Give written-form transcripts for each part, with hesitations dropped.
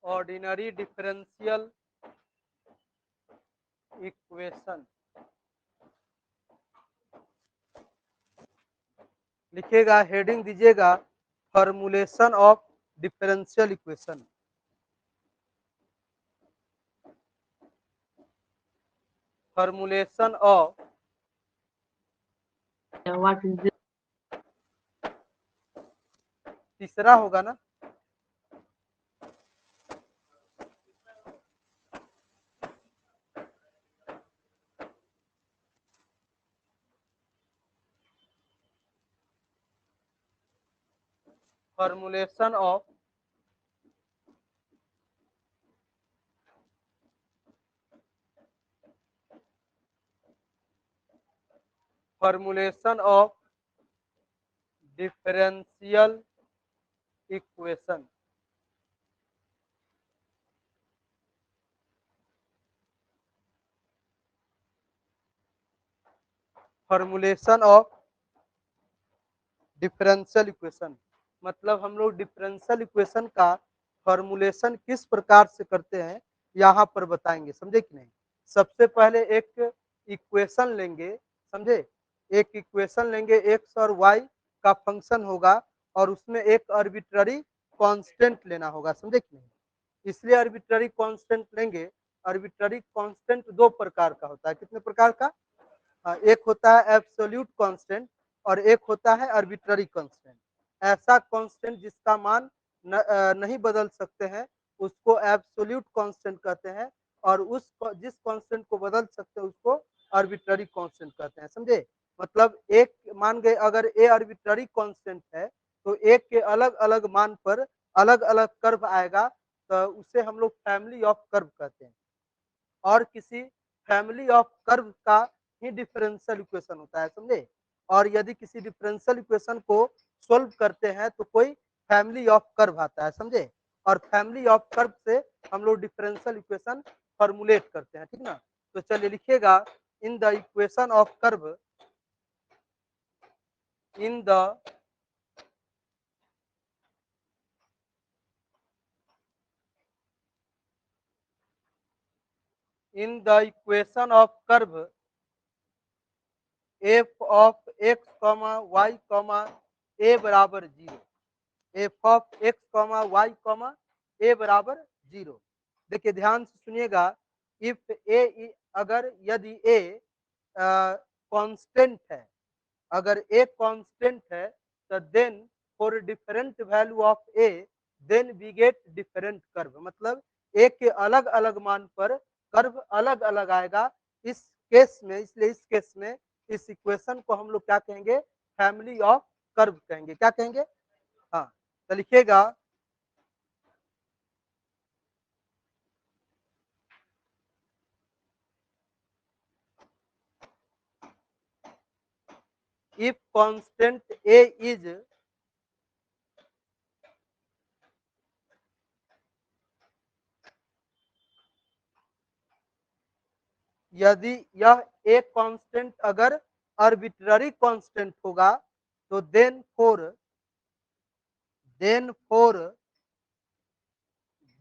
Ordinary differential equation लिखिएगा, heading दीजिएगा formulation of differential equation. Formulation of what is तीसरा होगा ना, formulation of formulation of differential equation. Formulation of differential equation मतलब हम लोग डिफरेंशियल इक्वेशन का फॉर्मूलेशन किस प्रकार से करते हैं यहाँ पर बताएंगे, समझे कि नहीं। सबसे पहले एक इक्वेशन लेंगे, समझे, एक इक्वेशन लेंगे, एक्स और वाई का फंक्शन होगा और उसमें एक आर्बिट्ररी कांस्टेंट लेना होगा, समझे कि नहीं। इसलिए आर्बिट्ररी कांस्टेंट लेंगे। आर्बिट्ररी कांस्टेंट दो प्रकार का होता है, कितने प्रकार का, एक होता है एब्सोल्यूट कांस्टेंट और एक होता है आर्बिट्ररी कांस्टेंट। ऐसा कांस्टेंट जिसका मान नहीं बदल सकते हैं उसको एब्सोल्यूट कांस्टेंट कहते हैं, और उस जिस कांस्टेंट को बदल सकते हैं उसको आर्बिट्ररी कांस्टेंट कहते हैं, समझे। मतलब एक मान गए अगर ए आर्बिट्ररी कांस्टेंट है तो एक के अलग अलग मान पर अलग अलग कर्व आएगा, तो उसे हम लोग फैमिली ऑफ कर्व कहते हैं। और किसी फैमिली ऑफ कर्व का ही डिफरेंशियल इक्वेशन होता है, समझे। और यदि किसी डिफरेंशियल इक्वेशन को सोल्व करते हैं तो कोई फैमिली ऑफ कर्व आता है, समझे। और फैमिली ऑफ कर्व से हम लोग डिफरेंशियल इक्वेशन फॉर्मुलेट करते हैं, ठीक ना। तो चलिए लिखिएगा, in the equation of curve, in the in the equation of curve f of x comma y comma a बराबर zero, f of x comma y comma a बराबर जीरो। देखिए ध्यान से सुनिएगा, इफ ए, अगर यदि ए कांस्टेंट है, अगर ए कांस्टेंट है तो then for different value of a then we get different curve. मतलब ए के अलग अलग मान पर कर्व अलग अलग आएगा इस केस में। इसलिए इस केस में इस इक्वेशन को हम लोग क्या कहेंगे, फैमिली ऑफ कर्व कहेंगे। क्या कहेंगे, हाँ। तो लिखिएगा, if constant a is यदि यह एक कांस्टेंट अगर आर्बिट्ररी कांस्टेंट होगा तो then for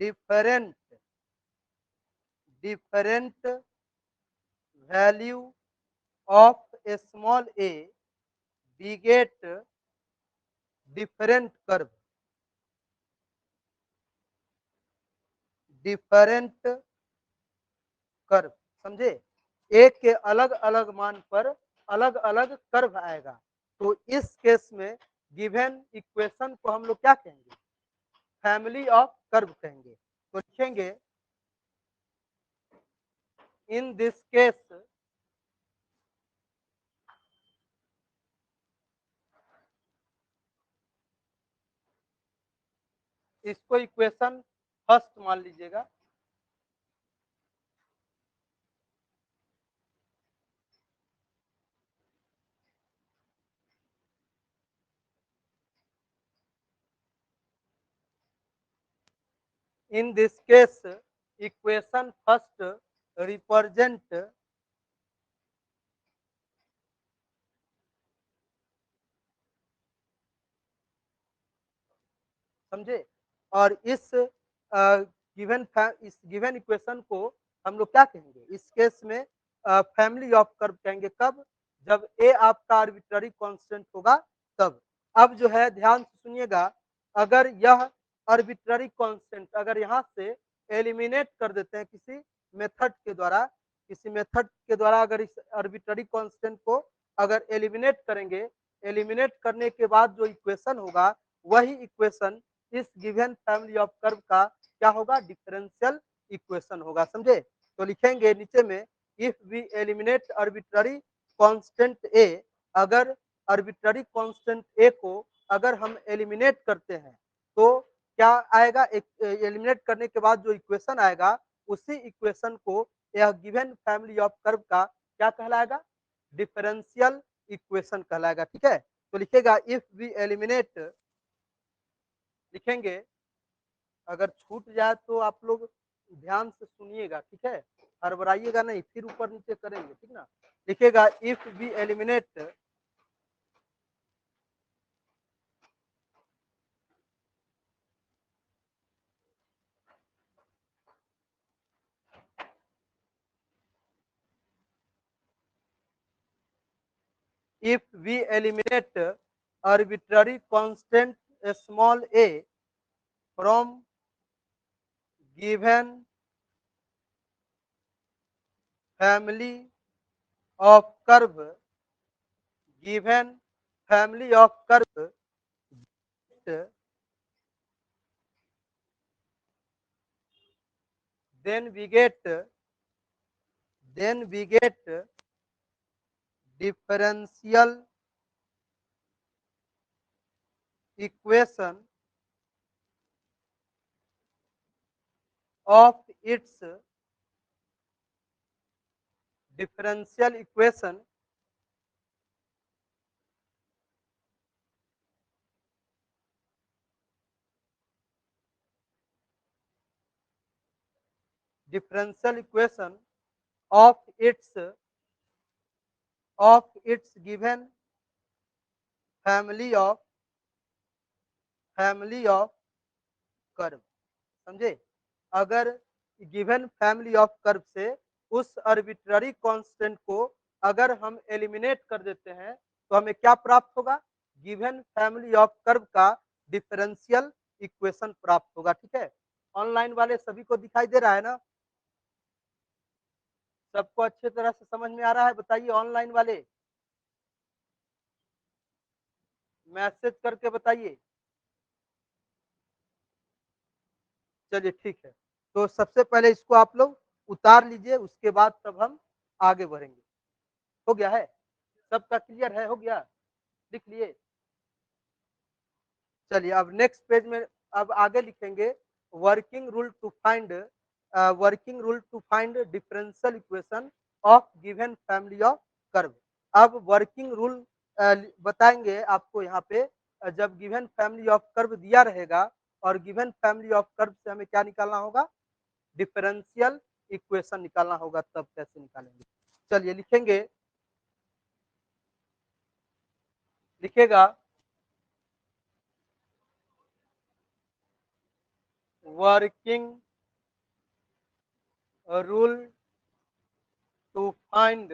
different different value of small a we get different curve, different curve, समझे। एक के अलग अलग मान पर अलग अलग कर्व आएगा। तो इस केस में गिवन इक्वेशन को हम लोग क्या कहेंगे, फैमिली ऑफ कर्व कहेंगे। तो लिखेंगे, इन दिस केस इसको इक्वेशन फर्स्ट मान लीजिएगा। In this case equation first represent, समझे। और इस इस गिवन इक्वेशन को हम लोग क्या कहेंगे? इस केस में फैमिली ऑफ कर्व कहेंगे कब? जब ए आपका आर्बिट्ररी कांस्टेंट होगा तब। अब जो है ध्यान से सुनिएगा, अगर यह आर्बिट्ररी कांस्टेंट अगर यहाँ से एलिमिनेट कर देते हैं किसी मेथड के द्वारा अगर इस आर्बिट्ररी कांस्टेंट को अगर एलिमिनेट करेंगे, एलिमिनेट करने के बाद जो इक्वेशन होगा, वही इक्वेशन इस गिवन फैमिली ऑफ कर्व का क्या होगा? डिफरेंशियल इक्वेशन होगा, समझे? तो लिखेंगे नीचे में, if we eliminate arbitrary constant a, अगर आर्बिट्ररी कांस्टेंट ए को अगर हम एलिमिनेट करते हैं तो क्या आएगा? एलिमिनेट करने के बाद जो इक्वेशन आएगा, उसी इक्वेशन को यह गिवन फैमिली ऑफ कर्व का क्या कहलाएगा? डिफरेंशियल इक्वेशन कहलाएगा, ठीक है? तो लिखेगा इफ वी एलिमिनेट, लिखेंगे, अगर छूट जाए तो आप लोग ध्यान से सुनिएगा, ठीक है? हड़बड़ाइएगा नहीं, फिर ऊपर नीचे करेंगे, ठीक ना? लिखेगा if we eliminate, if we eliminate arbitrary constant small a from given family of curve, given family of curve, then we get differential equation of its differential equation differential equation of its given family of curve, समझे? अगर given family of curve से उस arbitrary constant को अगर हम eliminate कर देते हैं तो हमें क्या प्राप्त होगा? गिवन फैमिली ऑफ कर्व का डिफरेंशियल इक्वेशन प्राप्त होगा, ठीक है? ऑनलाइन वाले सभी को दिखाई दे रहा है ना? सबको अच्छे तरह से समझ में आ रहा है? बताइए ऑनलाइन वाले, मैसेज करके बताइए। चलिए ठीक है, तो सबसे पहले इसको आप लोग उतार लीजिए, उसके बाद तब हम आगे बढ़ेंगे। हो गया है? सबका क्लियर है? हो गया? लिख लिए? चलिए अब नेक्स्ट पेज में अब आगे लिखेंगे working rule to find differential equation of given family of curve. अब वर्किंग रूल बताएंगे आपको यहाँ पे, जब गिवन फैमिली ऑफ कर्व दिया रहेगा और गिवन फैमिली ऑफ कर्व से हमें क्या निकालना होगा? डिफरेंशियल इक्वेशन निकालना होगा, तब कैसे निकालेंगे? चलिए लिखेंगे, लिखेगा working rule to find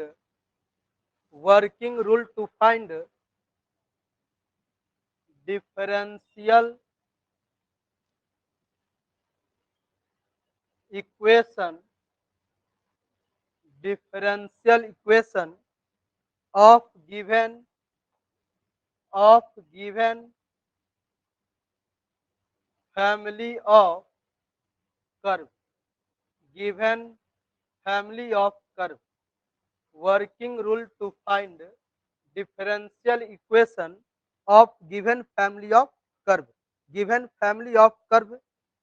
differential equation of given family of curve, given family of curve, working rule to find differential equation of given family of curve, given family of curve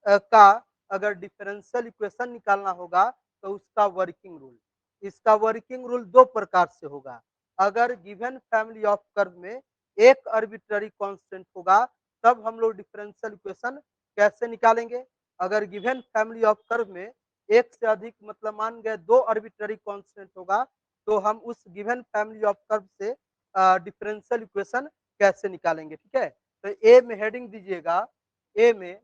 का अगर डिफरेंशियल इक्वेशन निकालना होगा तो उसका working rule, इसका working rule दो प्रकार से होगा। अगर गिवन फैमिली ऑफ कर्व में एक आर्बिट्ररी कांस्टेंट होगा तब हम लोग डिफरेंशियल इक्वेशन कैसे निकालेंगे? अगर गिवन फैमिली ऑफ कर्व में एक से अधिक मतलब मान गए दो आर्बिट्ररी कांस्टेंट होगा तो हम उस गिवन फैमिली ऑफ कर्व से डिफरेंशियल इक्वेशन कैसे निकालेंगे, ठीक है? तो ए में हेडिंग दीजिएगा, ए में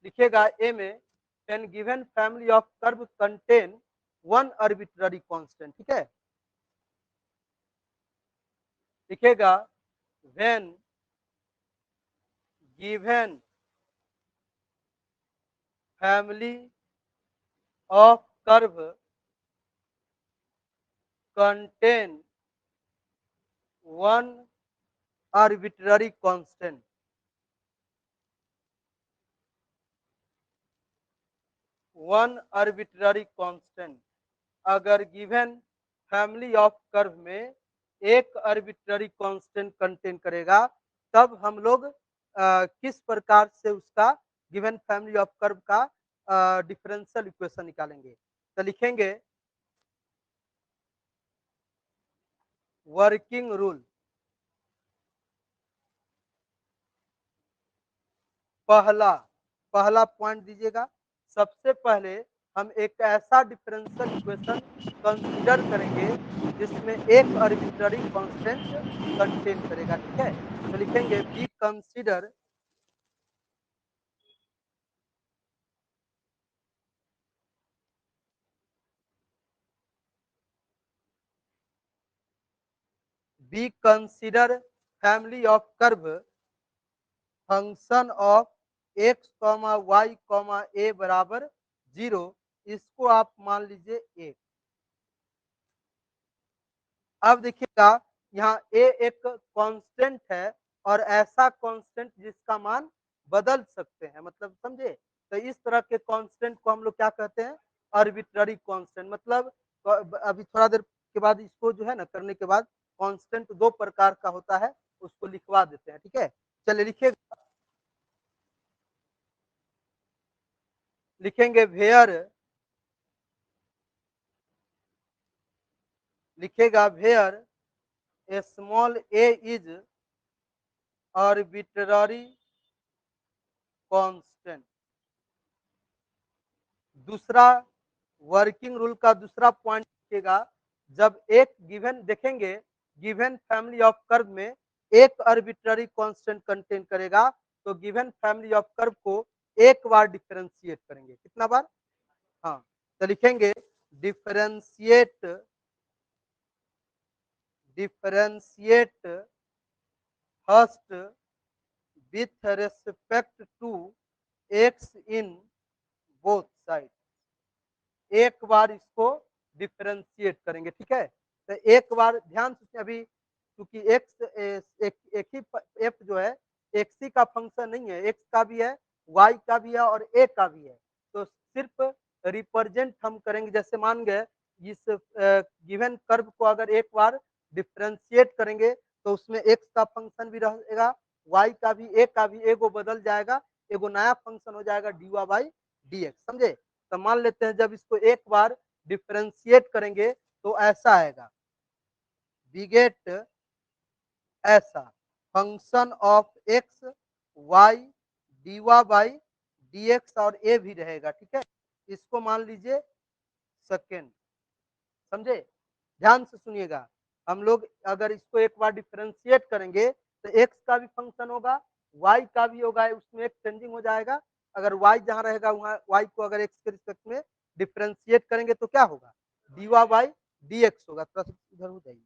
लिखेगा ए में एन given family of curve contain one arbitrary constant, ठीक है। लिखेगा when given family of curve contain one arbitrary constant, one arbitrary constant. अगर गिवन फैमिली ऑफ कर्व में एक आर्बिट्ररी कांस्टेंट कंटेन करेगा तब हम लोग किस प्रकार से उसका गिवन फैमिली ऑफ कर्व का डिफरेंशियल इक्वेशन निकालेंगे। तो लिखेंगे वर्किंग रूल। पहला पहला पॉइंट दीजिएगा, सबसे पहले हम एक ऐसा डिफरेंशियल इक्वेशन कंसीडर करेंगे जिसमें एक आर्बिट्ररी कांस्टेंट कंटेन करेगा, ठीक है। तो लिखेंगे b consider b consider family of curve function of x comma y comma a बराबर 0, इसको आप मान लीजिए एक। अब देखिएगा यहाँ ए एक कांस्टेंट है और ऐसा कांस्टेंट जिसका मान बदल सकते हैं, मतलब समझे। तो इस तरह के कांस्टेंट को हम लोग क्या कहते हैं, आर्बिट्ररी कांस्टेंट। मतलब अभी थोड़ा देर के बाद इसको जो है ना करने के बाद कांस्टेंट दो प्रकार का होता है, उसको लिखवा देते हैं, ठीक है। चलिए लिखिए, लिखेंगे वेयर, लिखेगा where small a is arbitrary constant. दूसरा वर्किंग रूल का दूसरा पॉइंट लिखिएगा, जब एक गिवन देखेंगे गिवन फैमिली ऑफ कर्व में एक आर्बिट्ररी कांस्टेंट कंटेन करेगा तो गिवन फैमिली ऑफ कर्व को एक बार डिफरेंशिएट करेंगे। कितना बार? हाँ, तो लिखेंगे differentiate, differentiate first with respect to x in both side. एक बार इसको डिफरेंशिएट करेंगे, ठीक है। तो एक बार ध्यान से, अभी क्योंकि एक्स एक ही एफ जो है एक्स ही का फंक्शन नहीं है, एक्स का भी है, वाई का भी है और ए का भी है। तो सिर्फ रिप्रेजेंट हम करेंगे, जैसे मान गए इस गिवन कर्व को अगर एक बार डिफरेंशिएट करेंगे तो उसमें एक्स का फंक्शन भी रहेगा, वाई का भी, ए का भी, एगो बदल जाएगा, एगो नया फंक्शन हो जाएगा d y by d x, समझे। तो मान लेते हैं जब इसको एक बार डिफरेंशिएट करेंगे तो ऐसा आएगा, वी गेट ऐसा function of x y d y by d x और ए भी रहेगा, ठीक है। इसको मान लीजिए सेकेंड, समझे। ध्यान से सुनिएगा, हम लोग अगर इसको एक बार डिफरेंशिएट करेंगे तो एक्स का भी फंक्शन होगा, वाई का भी होगा, उसमें एक चेंजिंग हो जाएगा। अगर वाई जहां रहेगा वहां वाई को अगर एक्स के रिस्पेक्ट में डिफरेंशिएट करेंगे तो क्या होगा, डीवा बाई डी एक्स होगा। थोड़ा सा इधर हो जाइए,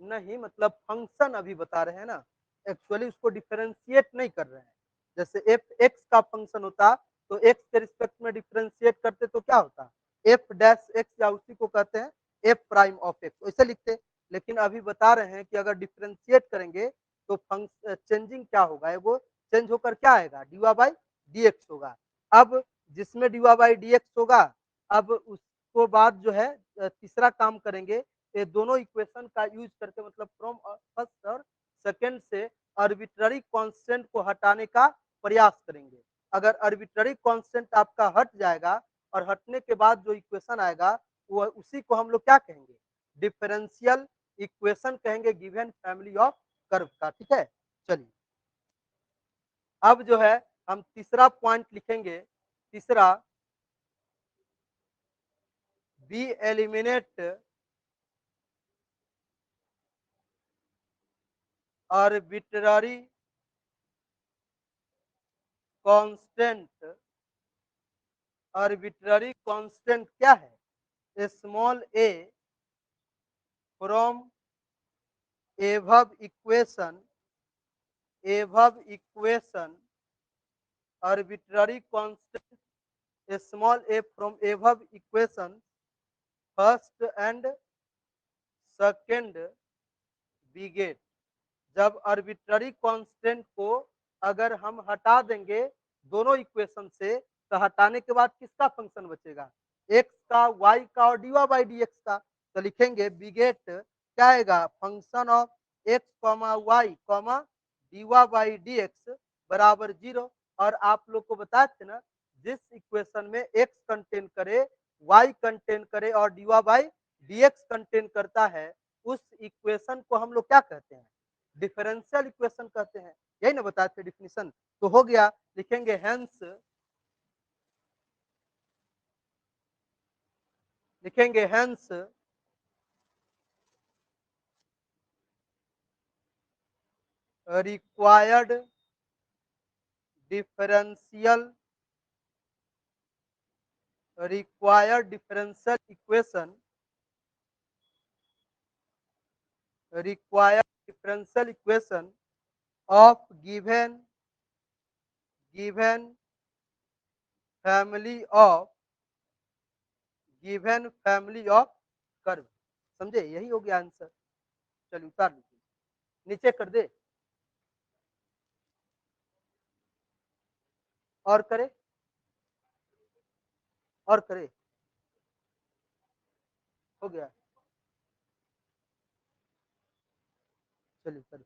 नहीं मतलब फंक्शन अभी बता रहे हैं ना, एक्चुअली उसको डिफरेंशिएट नहीं कर रहे हैं। जैसे एफ एक्स का फंक्शन होता तो एक्स के रिस्पेक्ट में डिफरेंशिएट करते तो क्या होता, एफ डैश एक्स, या उसी को कहते हैं एफ प्राइम ऑफ एक्स, ऐसे लिखते। लेकिन अभी बता रहे हैं कि अगर डिफरेंशिएट करेंगे तो चेंजिंग क्या होगा, वो चेंज होकर क्या आएगा, डीवा बाई डी एक्स होगा। अब जिसमें डीवा बाई डी एक्स होगा, अब उसको बाद जो है तीसरा काम करेंगे, ये दोनों इक्वेशन का यूज करके, मतलब फ्रॉम फर्स्ट और सेकेंड से आर्बिट्ररी कांस्टेंट को हटाने का प्रयास करेंगे। अगर आर्बिट्ररी कांस्टेंट आपका हट जाएगा और हटने के बाद जो इक्वेशन आएगा वो उसी को हम लोग क्या कहेंगे, डिफरेंशियल इक्वेशन कहेंगे गिवन फैमिली ऑफ कर्व का, ठीक है। चलिए अब जो है हम तीसरा पॉइंट लिखेंगे, तीसरा we eliminate arbitrary constant, arbitrary constant क्या है, small a from above equation, above equation, arbitrary constant small a from above equation first and second बिगेट। जब आर्बिट्ररी कांस्टेंट को अगर हम हटा देंगे दोनों इक्वेशन से, तो हटाने के बाद किसका फंक्शन बचेगा, एक्स का, वाई का और d y by d x का। तो लिखेंगे बिगेट क्या आएगा, function of x comma y comma d y by d x बराबर 0। और आप लोग को बताए थे ना, जिस इक्वेशन में एक्स कंटेन करे, वाई कंटेन करे और d y by d x contain करता है, उस इक्वेशन को हम लोग क्या कहते हैं, डिफरेंशियल इक्वेशन कहते हैं। यही ना बताए थे डिफिनीशन। तो हो गया, लिखेंगे हेंस, लिखेंगे hence required differential, required differential equation, required differential equation of given family of curve. समझे, यही हो गया आंसर। चलिए उतार लीजिए, नीचे कर दे और करे, और करे, हो गया। चलिए कर,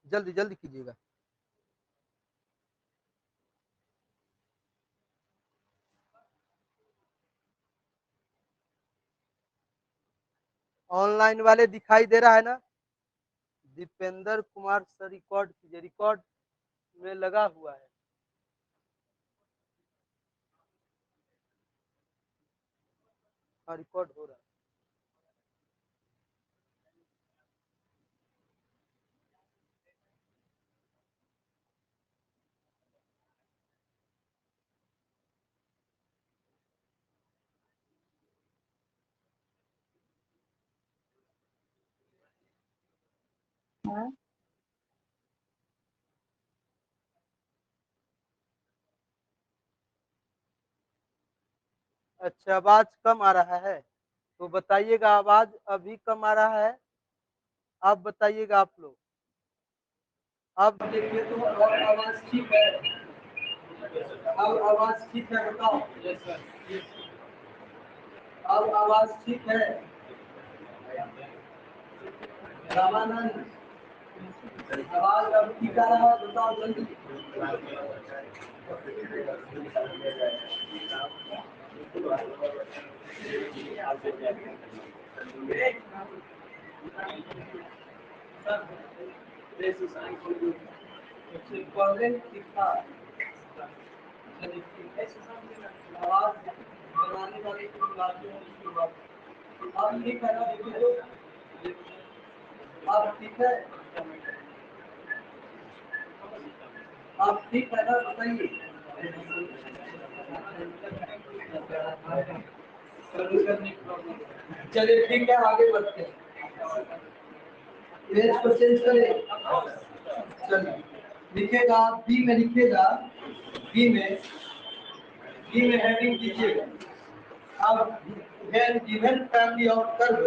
जल्दी जल्दी कीजिएगा। ऑनलाइन वाले दिखाई दे रहा है ना, दीपेंद्र कुमार सर रिकॉर्ड कीजिए, रिकॉर्ड में लगा हुआ है। हाँ रिकॉर्ड हो रहा है। हाँ? अच्छा, आवाज कम आ रहा है तो बताइएगा, आवाज अभी कम आ रहा है, आप बताइएगा आप लोग। अब देखिए तो आवाज ठीक है, अब आवाज ठीक है, बताओ। अब आवाज ठीक है, रामानंद आवाज अब ठीक आ रहा है, बताओ जल्दी। पहले ठीक था, आवाज बनाने वाले की बात है, उसकी बात। अब ठीक है ना, देखिए तो अब ठीक है, अब ठीक है ना, बताइए। चलिए ठीक है, आगे बढ़ते हैं, पेज को चेंज करें। चलिए लिखेगा, बी में लिखेगा, बी में, बी में हेडिंग दीजिएगा। अब when given family of curve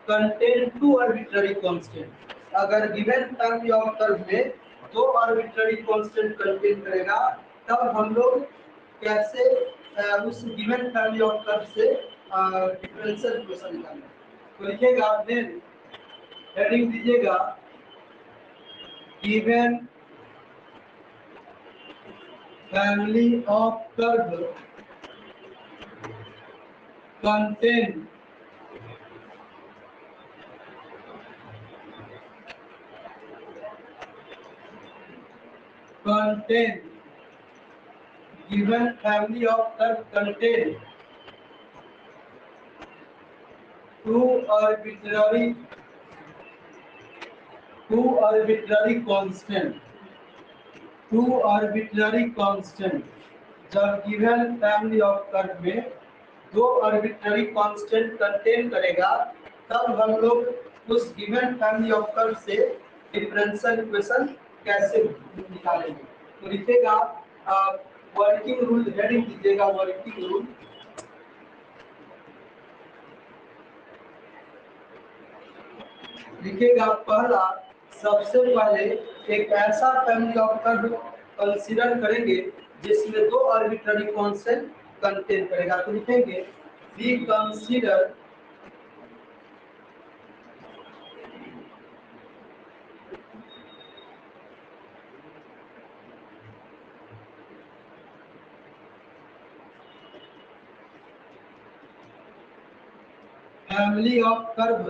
contain two arbitrary constant, अगर given family of curve में दो arbitrary constant कंटेन करेगा, तब हम लोग कैसे उस given family of curve से डिफरेंशियल इक्वेशन निकालेंगे। तो लिखेगा, then हेडिंग दीजिएगा given family of curve contain given family of curve contain two arbitrary two arbitrary constant, two arbitrary constant जब गिवन फैमिली ऑफ कर्व में दो आर्बिट्ररी कांस्टेंट कंटेन करेगा, तब हम लोग उस गिवन फैमिली ऑफ कर्व से डिफरेंशियल इक्वेशन कैसे निकालेंगे। तो लिखेगा वर्किंग रूल, हेडिंग दीजिएगा वर्किंग रूल। लिखेगा पहला, सबसे पहले एक ऐसा फैमिली ऑफ कर्व कंसीडर करेंगे जिसमें दो आर्बिट्ररी कांस्टेंट कंटेन करेगा। तो लिखेंगे we consider family of curve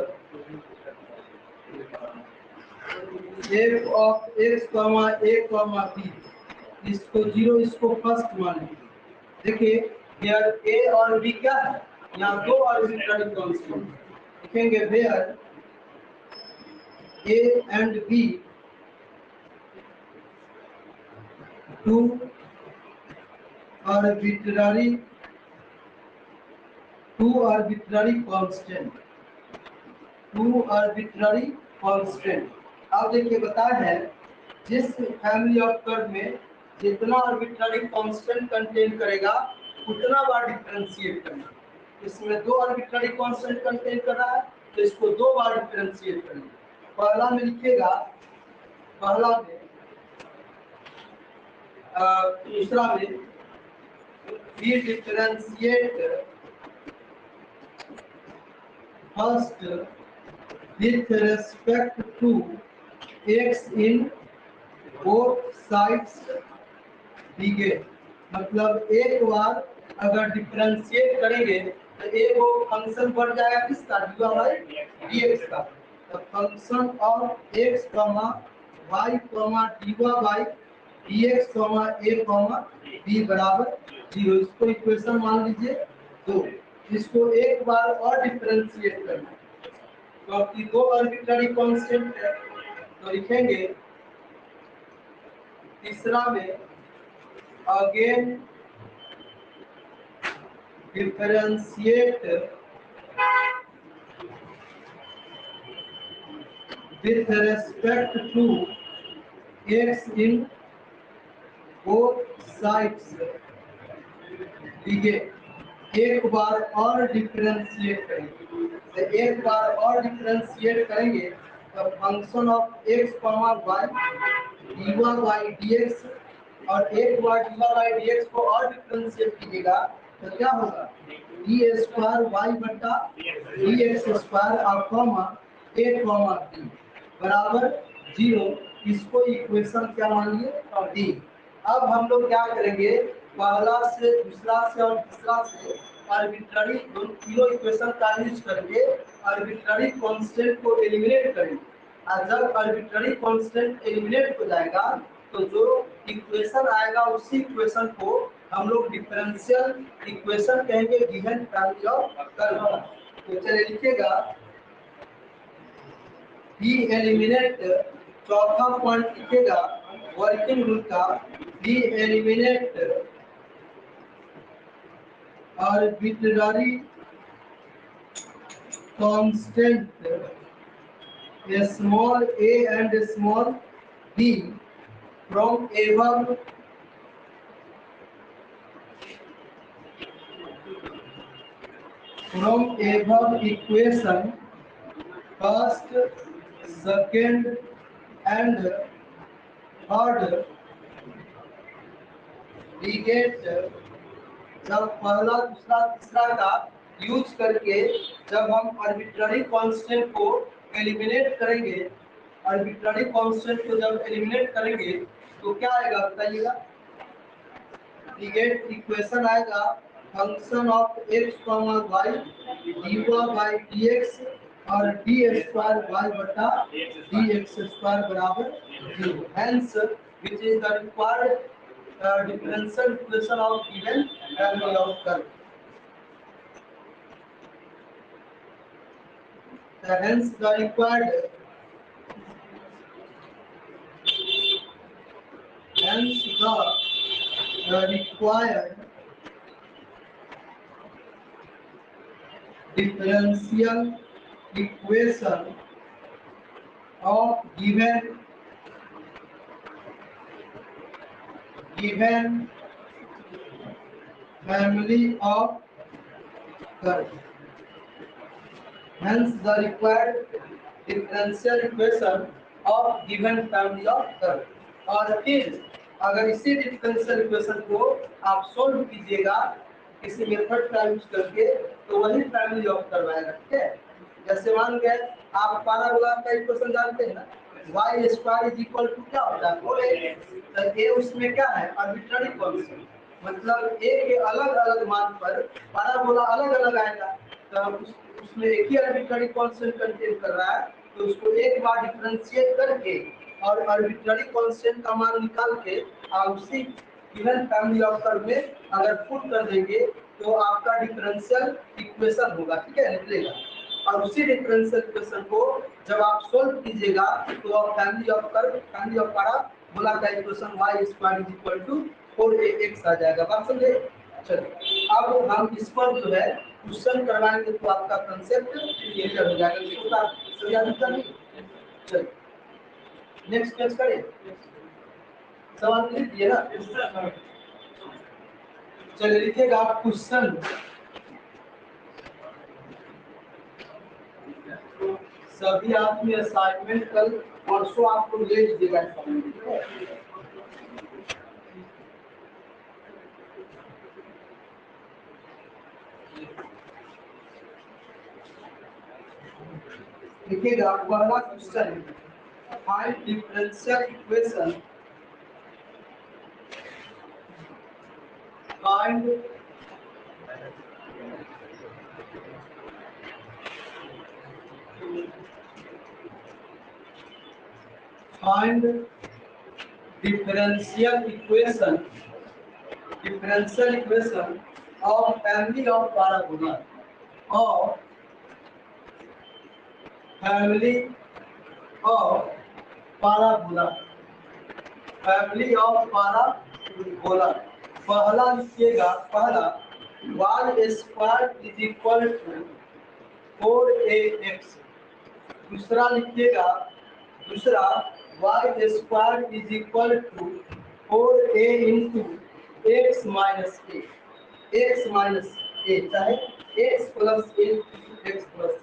f of x, a, b, इसको जीरो, इसको फर्स्ट मान लीजिए। देखिए यार a और b क्या है, यहाँ दो आर्बिट्ररी कांस्टेंट लिखेंगे। Where a and b two arbitrary constant, two arbitrary constant. अब देखिए बताया है जिस फैमिली ऑफ कर्व में जितना आर्बिट्ररी कांस्टेंट कंटेन करेगा उतना बार डिफरेंशिएट करना। इसमें दो आर्बिट्ररी कांस्टेंट कंटेन कर रहा है तो इसको दो बार डिफरेंशिएट करेंगे। पहला में लिखिएगा, पहला में दूसरा में we differentiate first with respect to x in both sides digit। मतलब एक बार अगर डिफरेंशिएट करेंगे तो एक वो फंक्शन बढ़ जाएगा किसका, dx का। तो function of x y dy by dx a b बराबर 0। इसको इक्वेशन मान लीजिए 2। इसको एक बार और डिफरेंशिएट करना, क्योंकि दो आर्बिट्ररी कांस्टेंट है तो लिखेंगे तीसरा में again differentiate with respect to x in both sides डिगे। एक बार और डिफरेंशिएट करेंगे, तो एक बार और डिफरेंशिएट करेंगे तो function of x y dy by dx, और एक बार dy बाई dx को और डिफरेंशिएट कीजिएगा तो क्या होगा, डी स्क्वायर वाई बटा डी एक्स स्क्वायर और कॉमा a b बराबर 0। इसको इक्वेशन क्या मान लिए, डी। अब हम लोग क्या करेंगे, पहला से दूसरा से और तीसरा से आर्बिट्ररी तीनों इक्वेशन का यूज करके आर्बिट्ररी कांस्टेंट को एलिमिनेट करेंगे। और जब आर्बिट्ररी कांस्टेंट एलिमिनेट हो जाएगा तो जो इक्वेशन आएगा उसी इक्वेशन को हम लोग डिफरेंशियल इक्वेशन कहेंगे गिवन फैमिली ऑफ कर्व। तो चलिए लिखिएगा वी एलिमिनेट, चौथा पॉइंट लिखिएगा वर्किंग रूल का, we eliminate arbitrary constant small a and small b from above equation first, second and third digit। जब पहला दूसरा तीसरा का यूज करके जब हम आर्बिट्ररी कांस्टेंट को एलिमिनेट करेंगे, आर्बिट्ररी कांस्टेंट को जब एलिमिनेट करेंगे तो क्या आएगा बताइएगा, डिगेट इक्वेशन आएगा function of x y dy by dx और डी स्क्वायर y बटा dx स्क्वायर बराबर 0। Hence which is the required differential equation of given family of curve। Hence the required the required differential equation of given family of curves. Hence, the required differential equation of given family of curves. और फिर अगर इसी differential equation को आप solve कीजिएगा किसी method का use करके तो वही फैमिली ऑफ कर्व आएगा। ठीक है, जैसे मान गए आप पैराबोला का इक्वेशन जानते हैं ना, y square is equal to क्या होता है 4a। तो a उसमें क्या है आर्बिट्ररी कांस्टेंट, मतलब a के अलग अलग मान पर पैराबोला अलग अलग आएगा। तो उसमें एक ही आर्बिट्ररी कांस्टेंट कंटेन कर रहा है, तो उसको एक बार डिफरेंशिएट करके और आर्बिट्ररी कांस्टेंट का मान निकाल के आप उसी गिवन फैमिली ऑफ कर्व में अगर पुट कर देंगे तो आपका डिफरेंशियल इक्वेशन होगा। ठीक है, निकलेगा। और उसी डिफरेंशियल इक्वेशन को जब आप सोल्व कीजिएगा तो आप family of curve, family of parabola का equation y square is equal to 4ax आ जाएगा। बात समझे? चलिए अब हम इस पर जो है क्वेश्चन करवाएंगे तो आपका कांसेप्ट क्लियर हो जाएगा। इसको सही याद करनी। चलिए नेक्स्ट पेज करें, सवाल लिख दिए ना। चलिए लिखिएगा आप क्वेश्चन। सभी आदमी असाइनमेंट कल परसों आपको ले लीजिएगा। लिखिएगा पहला question, find differential equation, find differential equation of family of parabola, of family of parabola, family of parabola। पहला लिखिएगा, पहला y square is equal to 4ax। दूसरा लिखिएगा, दूसरा y square is equal to 4a into x minus a, चाहे x plus a x plus a।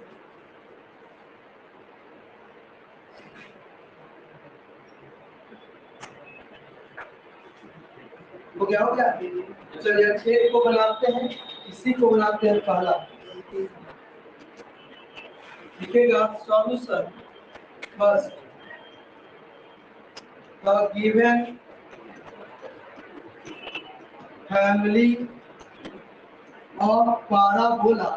हो गया, हो गया। चलिए एक को बनाते हैं, इसी को बनाते हैं पहला। लिखेगा solution first, the given family of parabola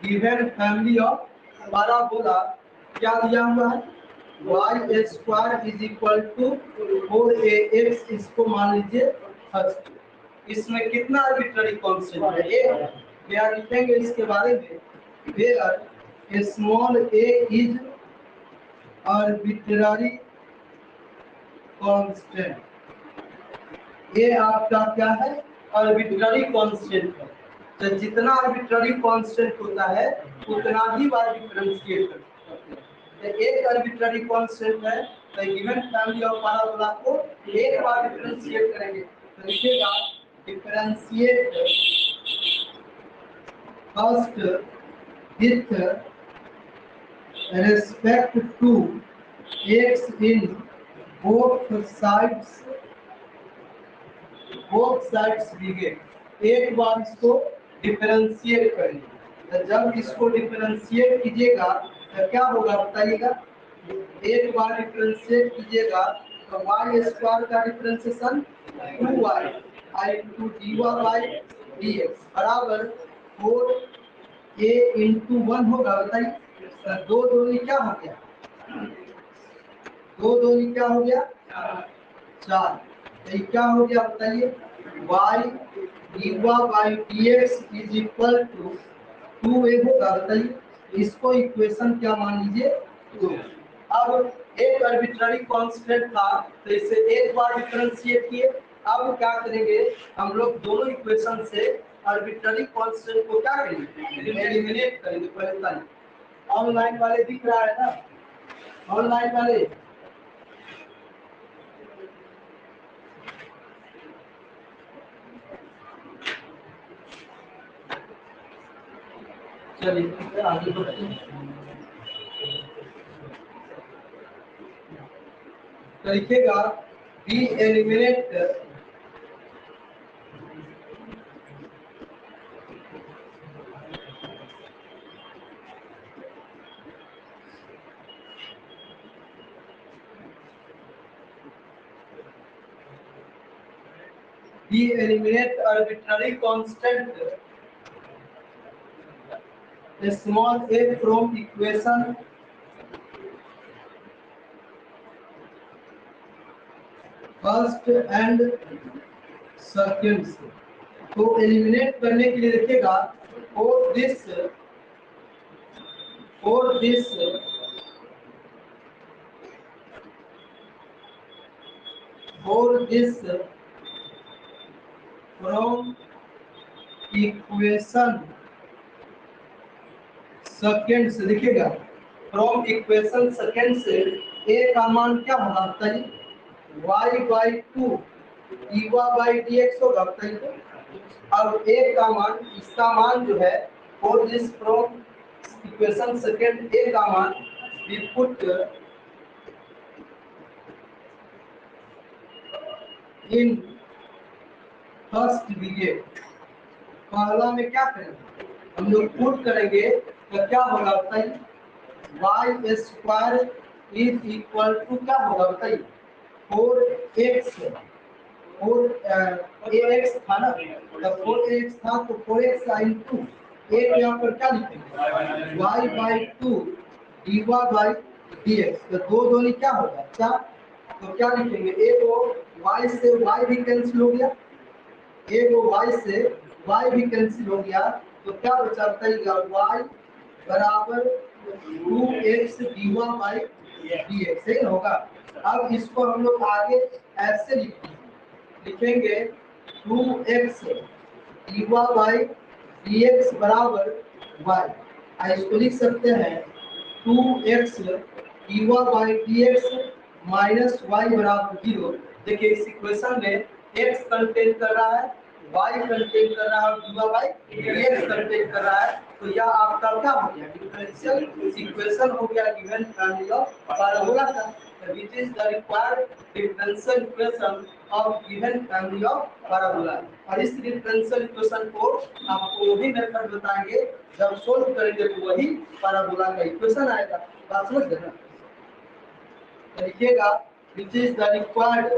given family of parabola क्या दिया हुआ है, y square is equal to 4ax। इसको मान लीजिए फर्स्ट। इसमें कितना आर्बिट्ररी कांस्टेंट है, a। क्या लिखेंगे इसके बारे में, where small a is arbitrary constant. ये आपका क्या है, आर्बिट्ररी कांस्टेंट है। तो जितना आर्बिट्ररी कांस्टेंट होता है उतना ही बार डिफरेंशिएट करते हैं। तो एक आर्बिट्ररी कांस्टेंट है, तो गिवन फैमिली ऑफ पैराबोला को एक बार डिफरेंशिएट करेंगे। तो लिखिएगा differentiate first with respect to x in both sides लीजिए। एक बार इसको डिफरेंशिएट करिए। तो जब इसको डिफरेंशिएट कीजिएगा तो क्या होगा बताइएगा, एक बार डिफरेंशिएट कीजिएगा तो y स्क्वायर का डिफरेंशिएशन 2y इंटू dy/dx बराबर 4a इंटू 1 होगा। बताइए दो दूनी क्या हो गया, दो दूनी क्या हो गया 4। तो क्या हो गया बताइए, y dy/dx is equal to 2a होगा। बताइए इसको इक्वेशन क्या मान लीजिए 2। अब एक आर्बिट्ररी कांस्टेंट था तो इसे एक बार डिफरेंशिएट किए। अब क्या करेंगे हम लोग दोनों इक्वेशन से आर्बिट्ररी कांस्टेंट को क्या करेंगे एलिमिनेट करेंगे। पहले ऑनलाइन वाले दिख रहा है ना, ऑनलाइन वाले चलिए आगे बढ़ते हैं। तो लिखिएगा we eliminate arbitrary constant small a from equation first and second से। तो एलिमिनेट करने के लिए देखिएगा for this from equation second से देखिएगा फ्रॉम इक्वेशन सेकंड से a का मान क्या होगा बताइए y/2 dy/dx होगा बताइए। अब a का मान इसका मान जो है for this from equation second a का मान we put in first brigade. पहला में क्या करेंगे हम लोग पुट करेंगे तो क्या होगा बताइए Y square is equal to क्या होगा बताइए 4x था ना, जब 4x था तो 4x इंटू एक यहाँ पर क्या लिखेंगे y/2 dy/dx। तो दो दूनी क्या होगा क्या, तो क्या लिखेंगे एक वो y से y भी कैंसिल हो गया, एक वो y से y भी कैंसिल हो गया, तो क्या बचा बताइएगा y बराबर 2x dy/dx सही होगा। अब इसको हम लोग आगे ऐसे लिखेंगे 2x dy/dx बराबर y। इसको लिख सकते हैं 2x dy/dx माइनस y बराबर 0। देखिए इस इक्वेशन में x कंटेन कर रहा है, y कंटेन कर रहा है और dy/dx कंटेन कर रहा है। तो यह आपका क्या हो गया डिफरेंशियल इक्वेशन हो गया गिवन फैमिली ऑफ पैराबोला का, which is the required differential equation of given family of parabola। और इस डिफरेंशियल इक्वेशन को आपको वही मेथड बताएंगे जब सोल्व करेंगे तो वही पैराबोला का इक्वेशन आएगा। बात समझ गए ना, देखिएगा which is the required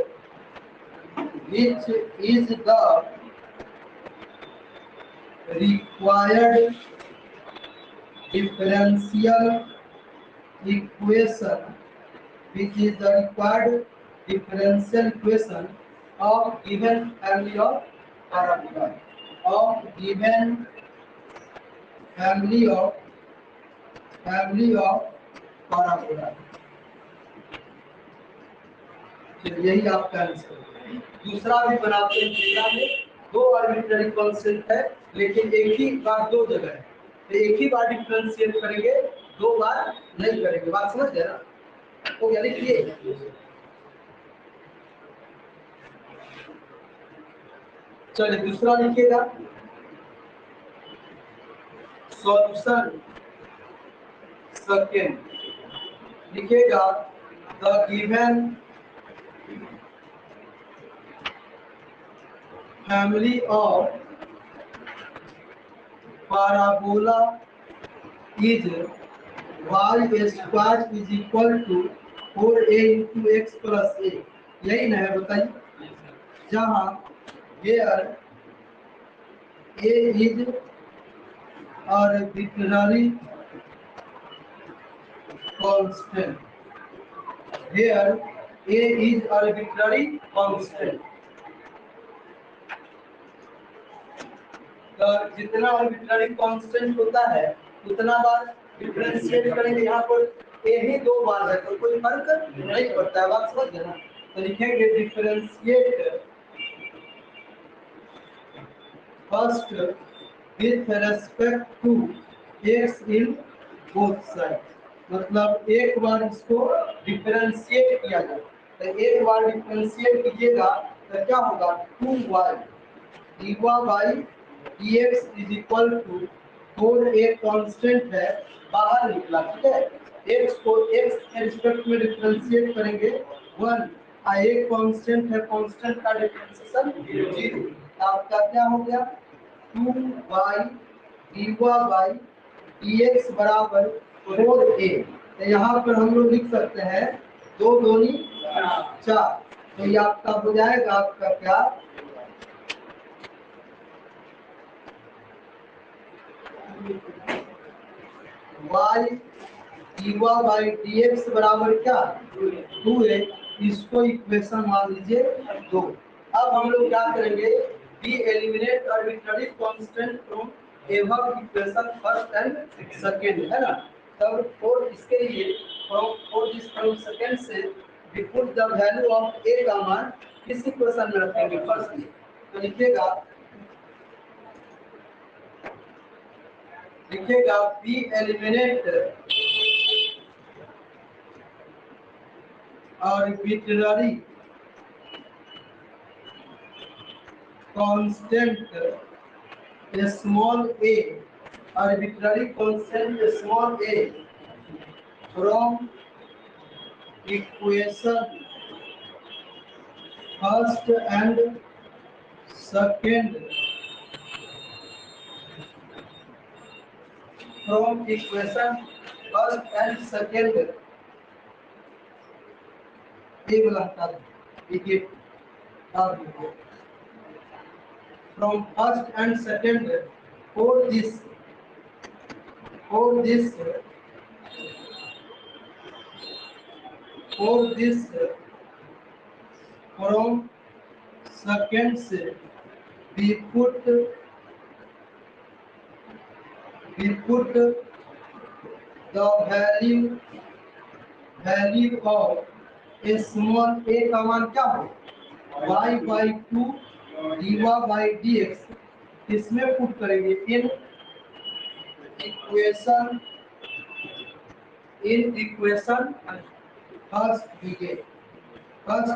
differential equation which is the required differential equation of given family of parabola parabola। यही आपका आंसर। दूसरा भी बनाते हैं, दूसरा में दो आर्बिट्ररी कांस्टेंट है लेकिन एक ही बार दो जगह है, तो एक ही बार डिफरेंशिएट करेंगे दो बार नहीं करेंगे। बात समझ गए ना, तो यानी कि चलिए दूसरा लिखिएगा सॉल्यूशन सेकंड। लिखिएगा the given family of parabola is y square is equal to 4a into x plus a। यही ना है बताइए, जहाँ where a is arbitrary constant, where a is arbitrary constant। तो जितना आर्बिट्ररी कांस्टेंट होता है उतना बार डिफरेंशिएट करेंगे। यहाँ पर ए ही 2 बार है तो कोई फर्क नहीं पड़ता है, बात समझ गए ना। तो लिखेंगे differentiate first with respect to x in both side, मतलब एक बार इसको डिफरेंशिएट किया जाए, तो एक बार डिफरेंशिएट कीजिएगा तो क्या होगा 2y dवा by dx is equal to 4 एक कांस्टेंट है बाहर निकला, ठीक है। x को x के रिस्पेक्ट में डिफरेंशिएट करेंगे 1 और एक कांस्टेंट है, कांस्टेंट का डिफरेंशिएशन 0, आपका क्या हो गया 2y dवा बाई dx बराबर 4a। तो यहाँ पर हम लोग लिख सकते हैं 2 दूनी 4, तो ये आपका हो जाएगा आपका क्या y dवा बाई dx बराबर क्या 2a, इसको इक्वेशन मान लीजिए 2। अब हम लोग क्या करेंगे we eliminate arbitrary constant from above equation first and second, है ना। तब for इसके लिए for this from second से we put the value of a का मान किस इक्वेशन में रखेंगे फर्स्ट में, तो लिखिएगा we eliminate arbitrary constant small a, arbitrary constant small a from equation first and second, from equation first and second, ये वाला हटा दो, ये डाल दीजिए from first and second for this from second से we put the value of a small a का मान क्या हो y by 2 dवा by dx, इसमें पुट करेंगे इन इक्वेशन फर्स्ट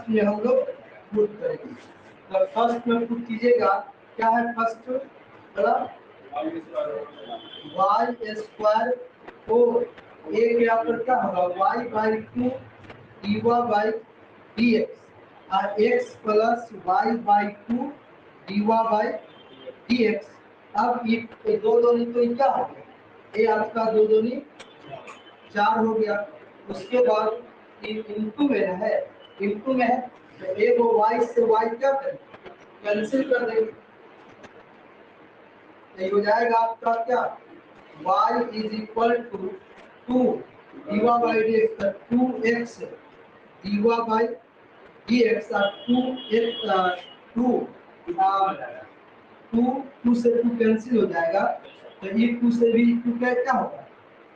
में हम लोग पुट करेंगे, तो फर्स्ट में पुट कीजिएगा क्या है फर्स्ट वाला y स्क्वायर 4 a के ऊपर क्या होगा y by 2 dवा by dx और x plus y by 2 dवा by dx। अब ये दो दूनी तो क्या हो गया ये आपका 2 दूनी 4 हो गया, उसके बाद इनटू में है तो एक y से y क्या करें कैंसिल कर देंगे, ये हो जाएगा आपका क्या y इज इक्वल टू 2 dवा बाई dx, 2x dवा बाई dx और 2 से 2 कैंसिल हो जाएगा, तो ये 2 से भी 2 क्या होगा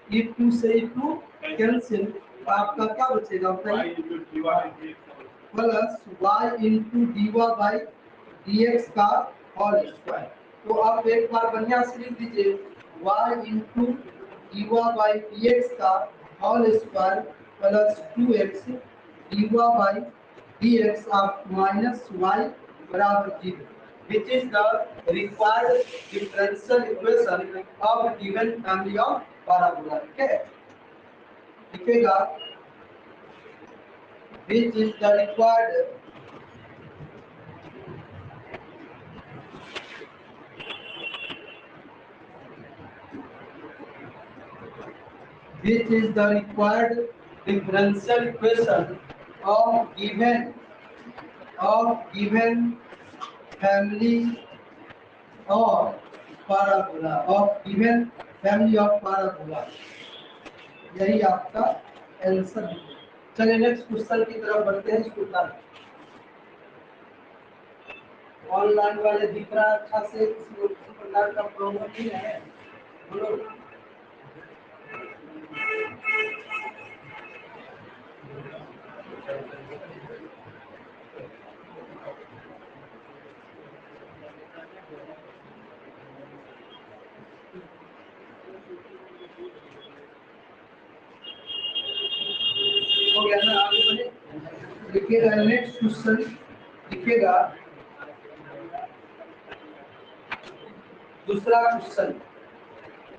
ये 2 से 2 कैंसिल, तो आपका क्या बचेगा प्लस y इंटू dवा बाई dx का होल स्क्वायर। तो आप एक बार बढ़िया से लिख दीजिए y इंटू dवा बाई dx का होल स्क्वायर प्लस 2x dवा by dx of minus y बराबर 0, which is the required differential equation of given family of parabola। okay, लिखेगा which is the required differential equation of given family of parabola यही आपका answer है। चलिए next question की तरफ बढ़ते हैं। इसको ऑनलाइन वाले दिख रहा है अच्छा से, किसी प्रकार का प्रॉब्लम नहीं है बोलो। हो गया ना? आगे बढ़े, लिखिएगा नेक्स्ट क्वेश्चन, लिखिएगा दूसरा क्वेश्चन।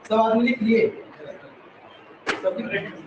सब आदमी लिख लिए? सब लिख रहे हैं?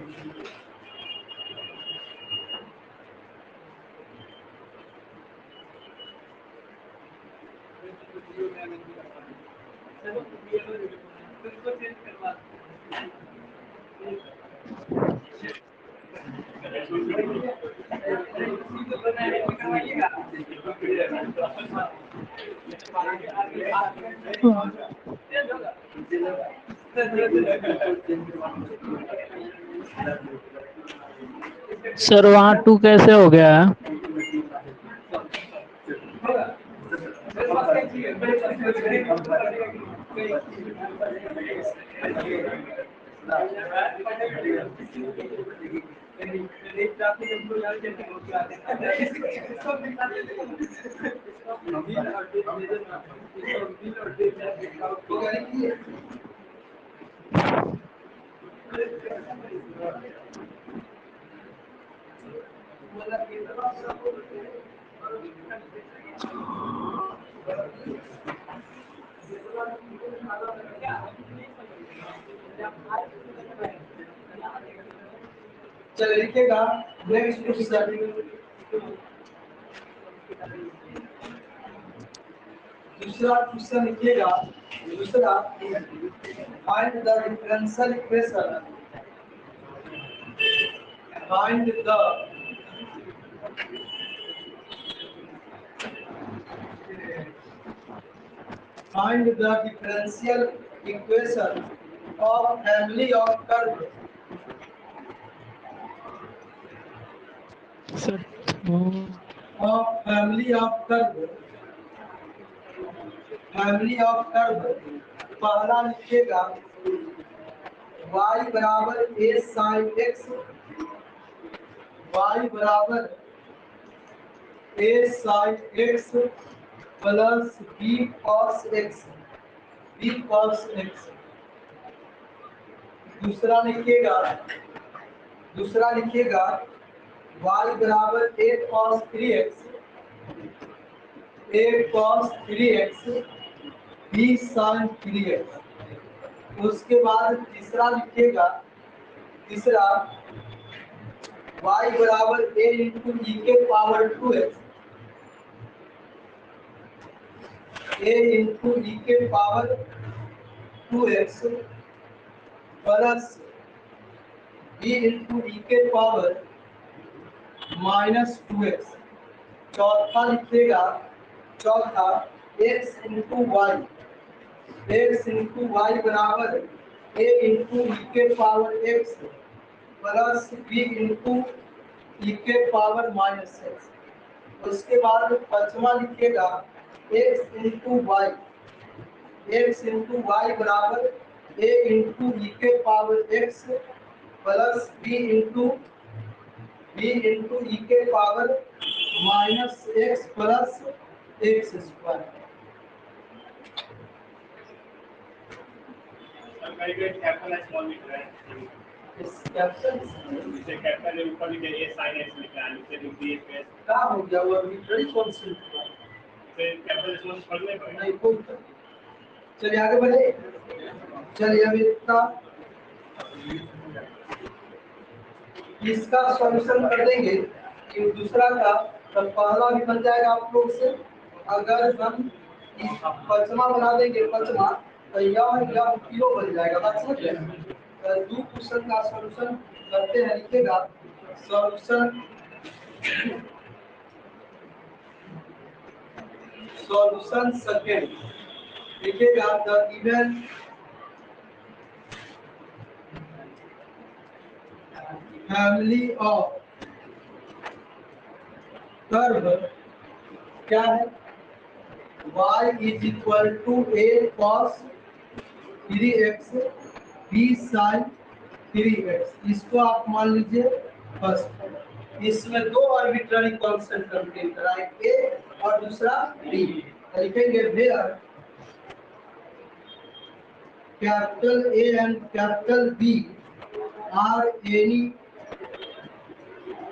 सर वहाँ 2 कैसे हो गया है? चलिए लिखिएगा नेक्स्ट क्वेश्चन। दूसरा क्वेश्चन लिखिएगा, दूसरा find the differential equation, find the differential equation of family of curve. Sir of family of curve, family of curve. पहला लिखिएगा y बराबर a sin x, y बराबर a sin x plus b cos x, b cos x। दूसरा लिखिएगा y बराबर a cos 3x, a cos 3x b sin 3x। उसके बाद तीसरा लिखिएगा, तीसरा y बराबर a इंटू ई के power 2x, a into e के power 2x plus b into e के पावर -2x। चौथा लिखिएगा, चौथा x into y, x into y बराबर a इंटू ई के power x plus b into e के power -x। उसके बाद पांचवा लिखिएगा x into y, x into y बराबर a इंटू ई के power x plus b into e के power -x plus x square. Capital small लिख रहे हैं, इस कैपिटल इसे कैपिटल है, ऊपर लिखे a sin x लिख रहा है, नीचे लिख दिए फिर क्या हो गया? वो आर्बिट्रेरी कौन सी लिखा? फिर कैपिटल स्मॉल पढ़ने पड़ेगा। नहीं कोई। चलिए आगे बढ़े, चलिए अब इसका सॉल्यूशन कर देंगे कि दूसरा का, तब पहला भी बन जाएगा आप लोग से। अगर हम पचमा बना देंगे, पचमा तो यह किलो बन जाएगा। बात समझ गए? दो क्वेश्चन का सॉल्यूशन करते हैं, लिखिएगा सॉल्यूशन सेकेंड, लिखिएगा the given family of curve क्या है? y is equal to a cos 3x b sin 3x। इसको आप मान लीजिए फर्स्ट। इसमें दो आर्बिट्ररी कांस्टेंट कंटेन कराए, ए और दूसरा बी। लिखेंगे where capital A and capital B are any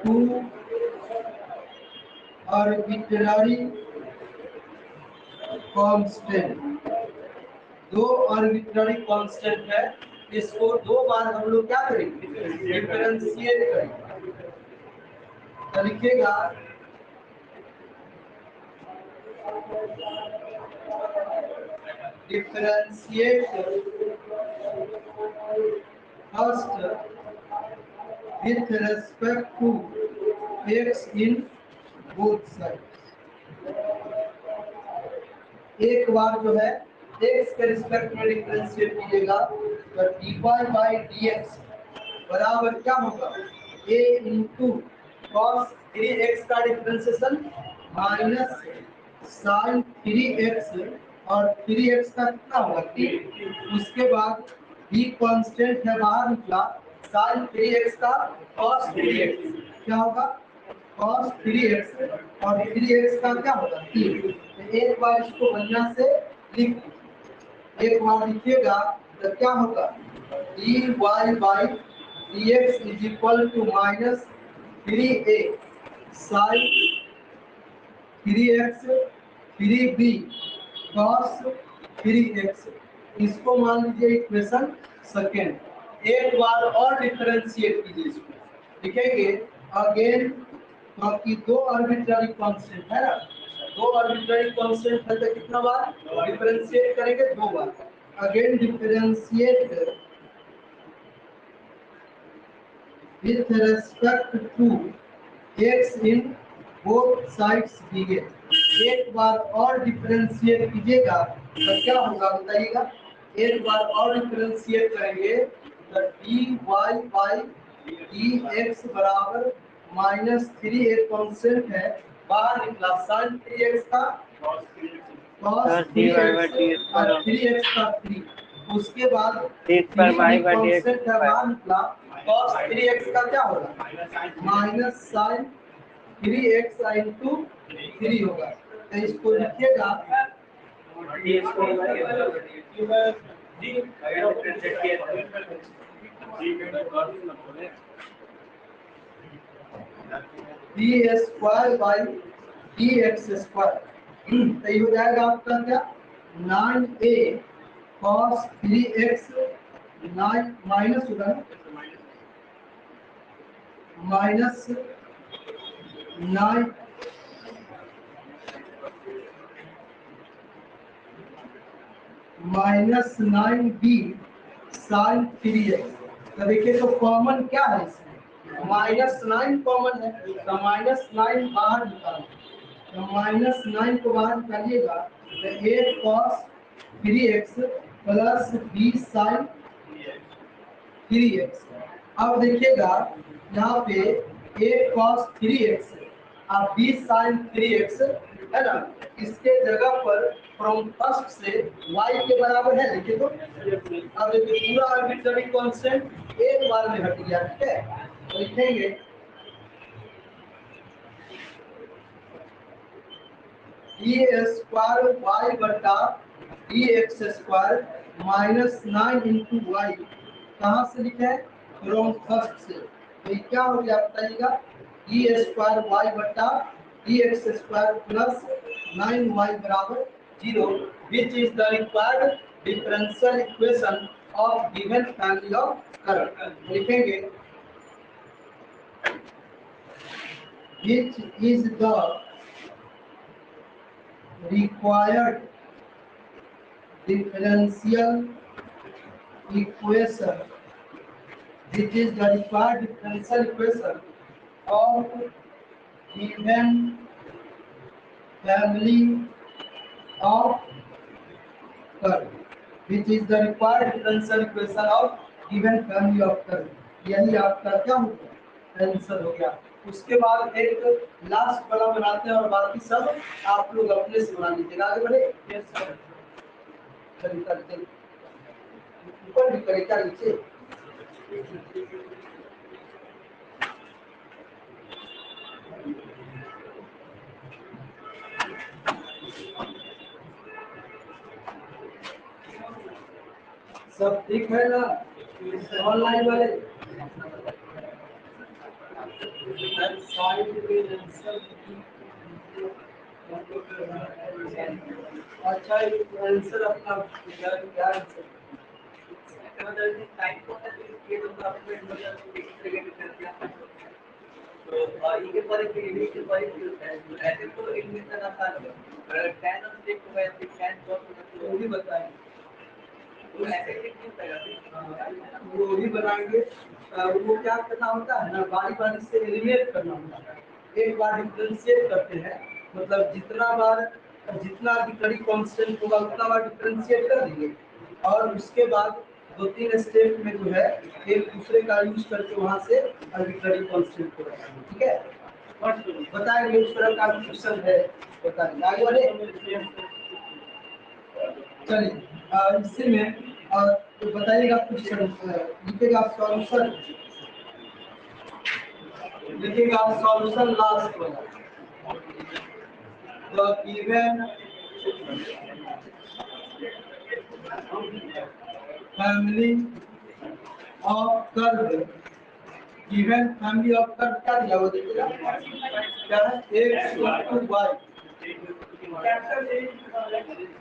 two arbitrary constant. दो आर्बिट्ररी कांस्टेंट है, इसको दो बार हम लोग क्या करेंगे, डिफरेंशिएट करेंगे। तो लिखिएगा differentiate first with respect to x in both sides। एक बार जो है x के रिस्पेक्ट में डिफरेंशिएट कीजिएगा तो dy by dx बराबर क्या होगा, a into cos 3x का डिफरेंशिएशन माइनस sin 3x और 3x का कितना होगा t। उसके बाद b कांस्टेंट है बाहर निकला, sin 3x का cos 3x क्या होगा, cos 3x और 3x का क्या होगा t। एक बार इसको बढ़िया से लिख, एक बार लिखिएगा तो क्या होगा, dy by dx is equal to minus 3a sin 3x 3b cos 3x। इसको मान लीजिए इक्वेशन सेकेंड। एक बार और डिफरेंशिएट कीजिए इसको, लिखेंगे अगेन, क्योंकि दो आर्बिट्ररी कांस्टेंट है ना, दो आर्बिट्ररी कांस्टेंट है तो कितना बार डिफरेंशिएट करेंगे, दो बार। Again differentiate with respect to x in both sides दिए। एक बार और डिफरेंशिएट कीजिएगा तो क्या होगा बताइएगा, एक बार और डिफरेंशिएट करेंगे तो dy by dx बराबर माइनस 3a कांस्टेंट है बाहर निकला, sin 3x का cos 3x और 3x का 3। उसके बाद कांस्टेंट है बाहर निकला, cos 3x का क्या होगा माइनस sin 3x into 3 होगा। तो इसको लिखिएगा d square by dx square. तो ये हो जाएगा आपका क्या 9a cos 3x 9 माइनस होगा minus 9 minus 9b sin 3x। तो देखिए तो कॉमन क्या है इसमें, -9 कॉमन है तो -9 बाहर निकालो, तो -9 को बाहर निकालिएगा तो 8 cos 3x plus b sin 3x। अब देखिएगा यहाँ पे 8 cos 3x और b sin 3x है ना, इसके जगह पर फ्रॉम फर्स्ट से y के बराबर है लिखे तो। अब देखिए पूरा आर्बिट्ररी कांस्टेंट एक बार में हट गया, ठीक है। तो लिखेंगे डी स्क्वायर y बटा dx square minus 9 into Y, कहाँ से लिखा है फ्रॉम फर्स्ट से। तो क्या हो गया बताइएगा, डी स्क्वायर y बटा dx स्क्वायर प्लस 9y बराबर 0 which is the required differential equation of given family of curve। लिखेंगे which is the required differential equation, which is the required differential equation of given family of curve, which is the required differential equation of given family of curve। यही आपका क्या हो गया, answer हो गया। उसके बाद एक लास्ट वाला बनाते हैं और बाकी सब आप लोग अपने से बना लीजिएगा। आगे बढ़े, चलिए ऊपर भी करेगा नीचे। सब ठीक है ना ऑनलाइन वाले अच्छा आंसर अपना क्या ये पर के पर ऐसे तो एक मिनट आसान है 10 और 6 को ऐसे 10 वो भी बताएंगे तो ऐसे नहीं होगा वो भी बनाएंगे वो क्या करना होता है ना बारी बारी से एलिमिनेट करना होता है एक बार डिफरेंशिएट करते हैं मतलब जितना आर्बिट्ररी कांस्टेंट होगा उतना बार डिफरेंशिएट कर देंगे और उसके बाद 2-3 स्टेप में जो है एक दूसरे का यूज करके वहां से आर्बिट्ररी कांस्टेंट को रखेंगे ठीक है बताएंगे उस तरह का क्वेश्चन है बताएंगे आगे बढ़े चलिए इसी में तो बताइएगा क्वेश्चन लिखिएगा सॉल्यूशन लास्ट वाला the given family of curve क्या दिया हुआ देखिएगा क्या है x into y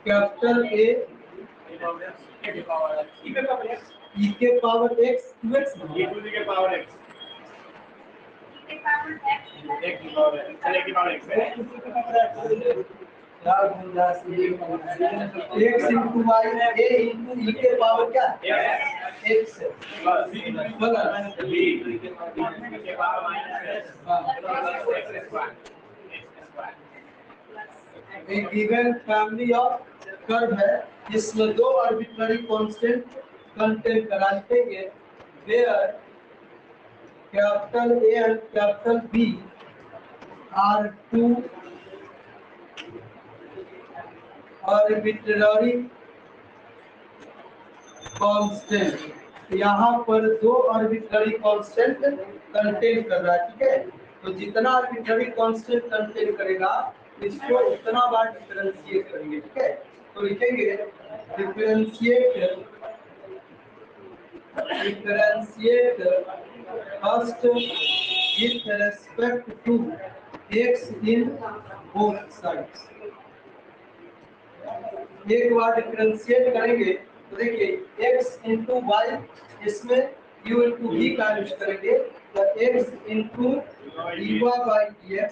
capital A e के पावर x 2x ये टू की पावर x एक की पावर x चले की पावर x है x into y a into e के पावर क्या x प्लस b के power minus a given family of curve है जिसमें दो आर्बिट्ररी कांस्टेंट कंटेन करा लिखेंगे where capital A and capital B are two arbitrary constant यहाँ पर दो आर्बिट्ररी कांस्टेंट कंटेन कर रहा है ठीक है तो जितना आर्बिट्ररी कांस्टेंट कंटेन करेगा इसको उतना बार डिफरेंशिएट करेंगे ठीक है तो लिखेंगे differentiate first with respect to x in both sides एक बार डिफरेंशिएट करेंगे तो देखिए x into y इसमें u into v का यूज करेंगे तो x into dy by dx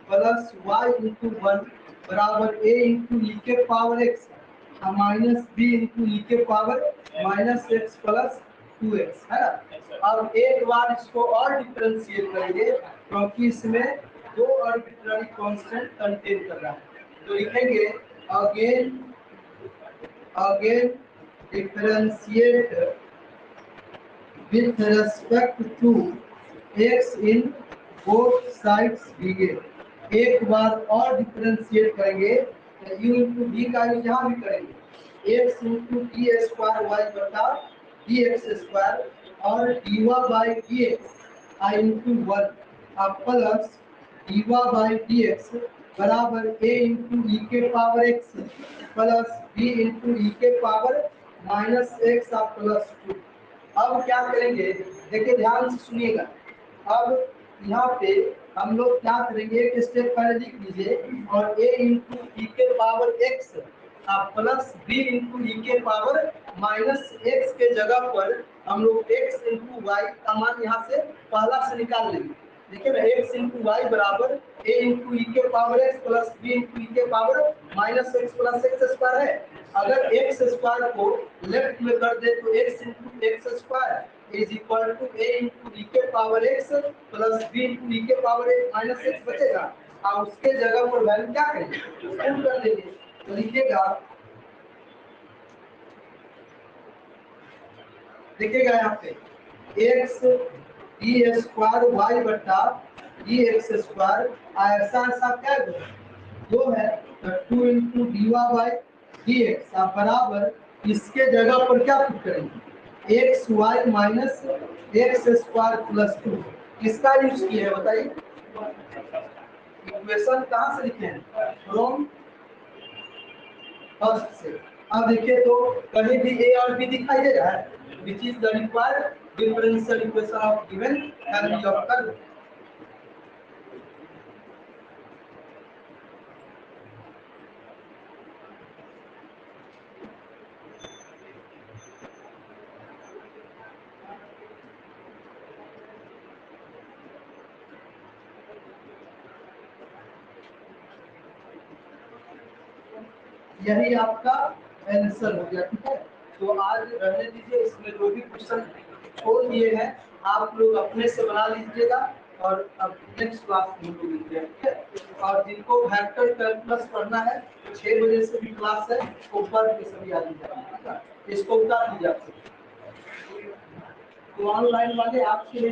plus y into 1 बराबर a into e के power x minus b into e के power minus x plus 2x है ना अब एक बार इसको और डिफरेंशिएट करेंगे क्योंकि इसमें दो आर्बिट्ररी कांस्टेंट कंटेन कर रहा है तो लिखेंगे again differentiate with respect to x in both sides दिए एक बार और डिफरेंशिएट करेंगे तो u into v का यूज यहाँ भी करेंगे x into d square y बटा dx स्क्वायर और dy by dx I into 1 अब प्लस dy by dx बराबर a into e के power x plus b into e के पावर माइनस x अब प्लस 2 अब क्या करेंगे देखिए ध्यान से सुनिएगा अब यहाँ पे हम लोग क्या करेंगे एक स्टेप पहले लिख लीजिए और a into e के power x plus b into e के पावर माइनस x के जगह पर हम लोग x into y का मान यहाँ से पहला से निकाल लेंगे देखिए ना x into y बराबर a into e के power x plus b into e के power minus x plus x square है अगर x स्क्वायर को लेफ्ट में कर दे तो x into x square is equal to a into e के power x plus b into e के power minus x बचेगा और उसके जगह पर वैल्यू क्या करेंगे पुट कर देंगे तो लिखिएगा देखिएगा यहाँ पे x d स्क्वायर y बटा dx स्क्वायर ऐसा ऐसा क्या दो है तो 2 into dy by dx बराबर इसके जगह पर क्या पुट करेंगे X Y minus X square plus 2 किसका यूज किया है बताइए इक्वेशन कहाँ से लिखे हैं फ्रॉम फर्स्ट से अब देखिए तो कहीं भी ए और बी दिखाई दे रहा है which is the required differential equation of given family of curve. यही आपका आंसर हो गया। ठीक है, तो आज रहने दीजिए, इसमें जो भी क्वेश्चन छोड़ दिए हैं आप लोग अपने से बना लीजिएगा और अब नेक्स्ट क्लास में लोग लीजिएगा। ठीक है, और जिनको वेक्टर कैलकुलस पढ़ना है 6 बजे से भी क्लास है, ऊपर के सभी आ जाइए, इसको उतार लीजिए आप सब। तो ऑनलाइन वाले आपके लिए